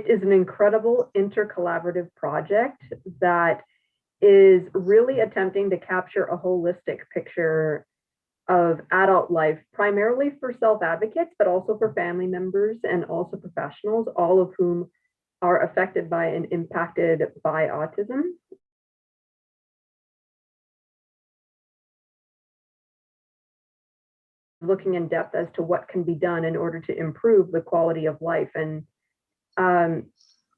It is an incredible intercollaborative project that is really attempting to capture a holistic picture of adult life, primarily for self-advocates, but also for family members and also professionals, all of whom are affected by and impacted by autism. Looking in depth as to what can be done in order to improve the quality of life and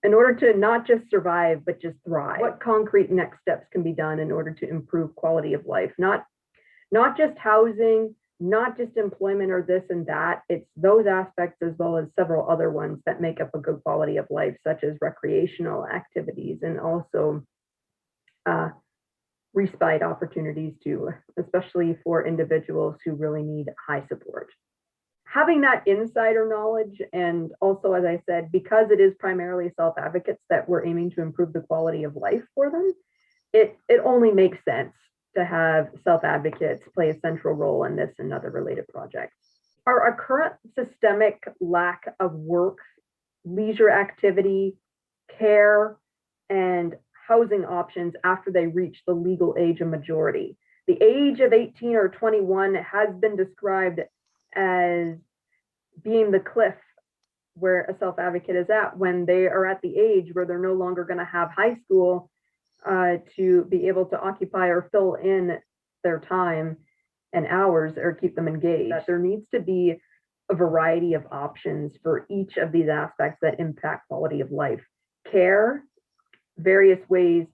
in order to not just survive, but just thrive. What concrete next steps can be done in order to improve quality of life? Not just housing, not just employment or this and that. It's those aspects as well as several other ones that make up a good quality of life, such as recreational activities and also respite opportunities too, especially for individuals who really need high support. Having that insider knowledge, and also, as I said, because it is primarily self-advocates that we're aiming to improve the quality of life for them, it only makes sense to have self-advocates play a central role in this and other related projects. Our current systemic lack of work, leisure activity, care, and housing options after they reach the legal age of majority. The age of 18 or 21 has been described as being the cliff where a self-advocate is at when they are at the age where they're no longer going to have high school to be able to occupy or fill in their time and hours or keep them engaged. That there needs to be a variety of options for each of these aspects that impact quality of life. Care, various ways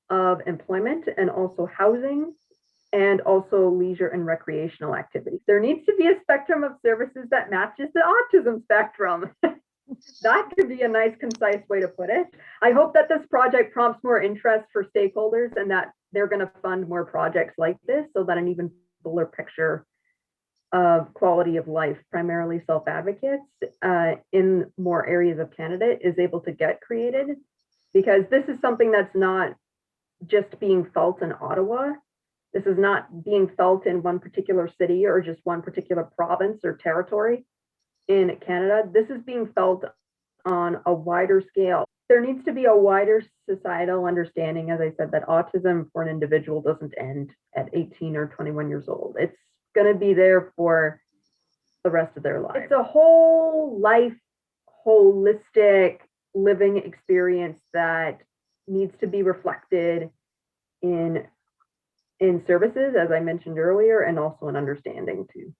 of employment, and also housing, and also leisure and recreational activities. There needs to be a spectrum of services that matches the autism spectrum. That could be a nice, concise way to put it. I hope that this project prompts more interest for stakeholders and that they're going to fund more projects like this so that an even fuller picture of quality of life, primarily self-advocates in more areas of Canada, is able to get created, because this is something that's not just being felt in Ottawa. This is not being felt in one particular city or just one particular province or territory in Canada. This is being felt on a wider scale. There needs to be a wider societal understanding, as I said, that autism for an individual doesn't end at 18 or 21 years old. It's going to be there for the rest of their lives. It's a whole life, holistic living experience that needs to be reflected in services, as I mentioned earlier, and also in understanding too.